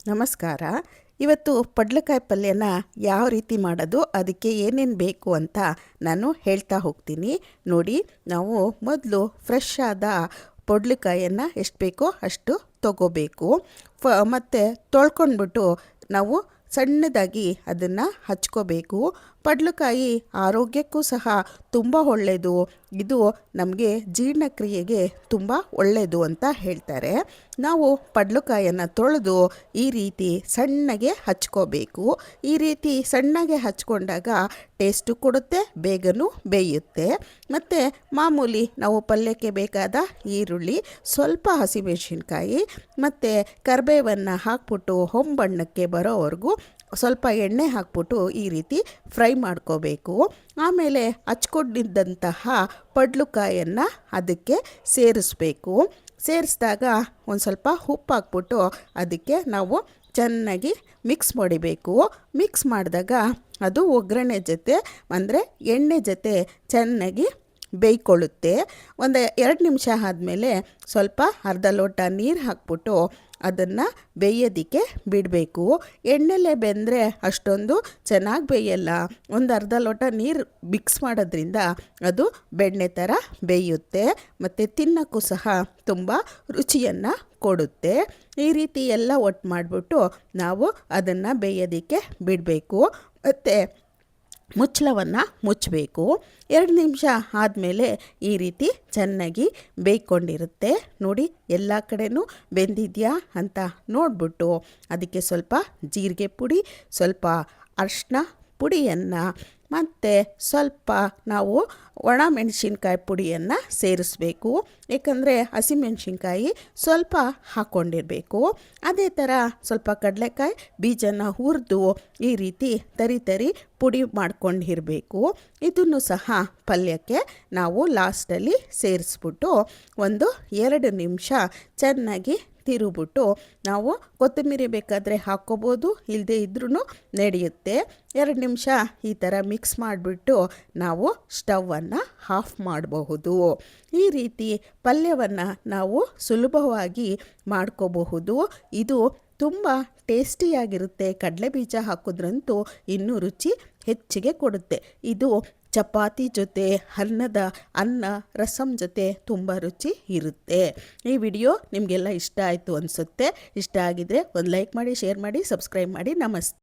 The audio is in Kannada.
ನಮಸ್ಕಾರ. ಇವತ್ತು ಪಡ್ಲಕಾಯಿ ಪಲ್ಯನ ಯಾವ ರೀತಿ ಮಾಡೋದು, ಅದಕ್ಕೆ ಏನೇನು ಬೇಕು ಅಂತ ನಾನು ಹೇಳ್ತಾ ಹೋಗ್ತೀನಿ. ನೋಡಿ, ನಾವು ಮೊದಲು ಫ್ರೆಶ್ ಆದ ಪಡ್ಲಕಾಯನ್ನು ಎಷ್ಟು ಬೇಕೋ ಅಷ್ಟು ತೊಗೋಬೇಕು. ಮತ್ತು ತೊಳ್ಕೊಂಡ್ಬಿಟ್ಟು ನಾವು ಸಣ್ಣದಾಗಿ ಅದನ್ನು ಹಚ್ಕೋಬೇಕು. ಪಡ್ಲಕಾಯಿ ಆರೋಗ್ಯಕ್ಕೂ ಸಹ ತುಂಬ ಒಳ್ಳೆಯದು. ಇದು ನಮಗೆ ಜೀರ್ಣಕ್ರಿಯೆಗೆ ತುಂಬ ಒಳ್ಳೆಯದು ಅಂತ ಹೇಳ್ತಾರೆ. ನಾವು ಪಡ್ಲಕಾಯನ್ನು ತೊಳೆದು ಈ ರೀತಿ ಸಣ್ಣಗೆ ಹಚ್ಕೋಬೇಕು. ಈ ರೀತಿ ಸಣ್ಣಗೆ ಹಚ್ಕೊಂಡಾಗ ಟೇಸ್ಟು ಕೊಡುತ್ತೆ, ಬೇಗನೂ ಬೇಯುತ್ತೆ. ಮತ್ತು ಮಾಮೂಲಿ ನಾವು ಪಲ್ಯಕ್ಕೆ ಬೇಕಾದ ಈರುಳ್ಳಿ, ಸ್ವಲ್ಪ ಹಸಿಮೆಣಸಿನ್ಕಾಯಿ ಮತ್ತು ಕರಿಬೇವನ್ನು ಹಾಕ್ಬಿಟ್ಟು ಹೊಂಬಣ್ಣಕ್ಕೆ ಬರೋವರೆಗೂ ಸ್ವಲ್ಪ ಎಣ್ಣೆ ಹಾಕ್ಬಿಟ್ಟು ಈ ರೀತಿ ಫ್ರೈ ಮಾಡ್ಕೋಬೇಕು. ಆಮೇಲೆ ಹಚ್ಕೊಂಡಿದ್ದಂತಹ ಪಡ್ಲಕಾಯನ್ನು ಅದಕ್ಕೆ ಸೇರಿಸ್ಬೇಕು. ಸೇರಿಸಿದಾಗ ಒಂದು ಸ್ವಲ್ಪ ಉಪ್ಪು ಹಾಕ್ಬಿಟ್ಟು ಅದಕ್ಕೆ ನಾವು ಚೆನ್ನಾಗಿ ಮಿಕ್ಸ್ ಮಾಡಿಬೇಕು. ಮಿಕ್ಸ್ ಮಾಡಿದಾಗ ಅದು ಒಗ್ಗರಣೆ ಜೊತೆ ಅಂದರೆ ಎಣ್ಣೆ ಜೊತೆ ಚೆನ್ನಾಗಿ ಬೇಯ್ಕೊಳ್ಳುತ್ತೆ. ಒಂದು 2 ನಿಮಿಷ ಆದಮೇಲೆ ಸ್ವಲ್ಪ ಅರ್ಧ ಲೋಟ ನೀರು ಹಾಕ್ಬಿಟ್ಟು ಅದನ್ನು ಬೇಯೋದಕ್ಕೆ ಬಿಡಬೇಕು. ಎಣ್ಣೆಲೆ ಬೆಂದರೆ ಅಷ್ಟೊಂದು ಚೆನ್ನಾಗಿ ಬೇಯಲ್ಲ. ಒಂದು ಅರ್ಧ ಲೋಟ ನೀರು ಮಿಕ್ಸ್ ಮಾಡೋದ್ರಿಂದ ಅದು ಬೆಣ್ಣೆ ಥರ ಬೇಯುತ್ತೆ ಮತ್ತು ತಿನ್ನೋಕ್ಕೂ ಸಹ ತುಂಬ ರುಚಿಯನ್ನು ಕೊಡುತ್ತೆ. ಈ ರೀತಿ ಎಲ್ಲ ಒಟ್ಟು ಮಾಡಿಬಿಟ್ಟು ನಾವು ಅದನ್ನು ಬೇಯೋದಕ್ಕೆ ಬಿಡಬೇಕು. ಮತ್ತು ಮುಚ್ಚಳವನ್ನು ಮುಚ್ಚಬೇಕು. 2 ನಿಮಿಷ ಆದಮೇಲೆ ಈ ರೀತಿ ಚೆನ್ನಾಗಿ ಬೇಯ್ಕೊಂಡಿರುತ್ತೆ. ನೋಡಿ, ಎಲ್ಲ ಕಡೆನೂ ಬೆಂದಿದೆಯಾ ಅಂತ ನೋಡಿಬಿಟ್ಟು ಅದಕ್ಕೆ ಸ್ವಲ್ಪ ಜೀರಿಗೆ ಪುಡಿ, ಸ್ವಲ್ಪ ಅರಿಶಿನ ಪುಡಿಯನ್ನು ಮತ್ತು ಸ್ವಲ್ಪ ನಾವು ಒಣ ಮೆಣಸಿನ್ಕಾಯಿ ಪುಡಿಯನ್ನು ಸೇರಿಸ್ಬೇಕು. ಏಕೆಂದರೆ ಹಸಿಮೆಣಸಿನ್ಕಾಯಿ ಸ್ವಲ್ಪ ಹಾಕ್ಕೊಂಡಿರಬೇಕು. ಅದೇ ಥರ ಸ್ವಲ್ಪ ಕಡಲೆಕಾಯಿ ಬೀಜನ ಹುರಿದು ಈ ರೀತಿ ತರಿ ಪುಡಿ ಮಾಡ್ಕೊಂಡಿರಬೇಕು. ಇದನ್ನು ಸಹ ಪಲ್ಯಕ್ಕೆ ನಾವು ಲಾಸ್ಟಲ್ಲಿ ಸೇರಿಸ್ಬಿಟ್ಟು ಒಂದು 2 ನಿಮಿಷ ಚೆನ್ನಾಗಿ ತಿರುಬಿಟ್ಟು ನಾವು ಕೊತ್ತಂಬರಿ ಬೇಕಾದರೆ ಹಾಕ್ಕೋಬೋದು, ಇಲ್ಲದೆ ಇದ್ರೂ ನಡೆಯುತ್ತೆ. 2 ನಿಮಿಷ ಈ ಥರ ಮಿಕ್ಸ್ ಮಾಡಿಬಿಟ್ಟು ನಾವು ಸ್ಟವನ್ನು ಆಫ್ ಮಾಡಬಹುದು. ಈ ರೀತಿ ಪಲ್ಯವನ್ನು ನಾವು ಸುಲಭವಾಗಿ ಮಾಡ್ಕೋಬಹುದು. ಇದು ತುಂಬ ಟೇಸ್ಟಿಯಾಗಿರುತ್ತೆ. ಕಡಲೆ ಬೀಜ ಹಾಕೋದ್ರಂತೂ ಇನ್ನೂ ರುಚಿ ಹೆಚ್ಚಿಗೆ ಕೊಡುತ್ತೆ. ಇದು ಚಪಾತಿ ಜೊತೆ, ಅನ್ನ ರಸಮ್ ಜೊತೆ ತುಂಬ ರುಚಿ ಇರುತ್ತೆ. ಈ ವಿಡಿಯೋ ನಿಮಗೆಲ್ಲ ಇಷ್ಟ ಆಯಿತು ಅನಿಸುತ್ತೆ. ಇಷ್ಟ ಆಗಿದರೆ ಒಂದು ಲೈಕ್ ಮಾಡಿ, ಶೇರ್ ಮಾಡಿ, ಸಬ್ಸ್ಕ್ರೈಬ್ ಮಾಡಿ. ನಮಸ್ತೆ.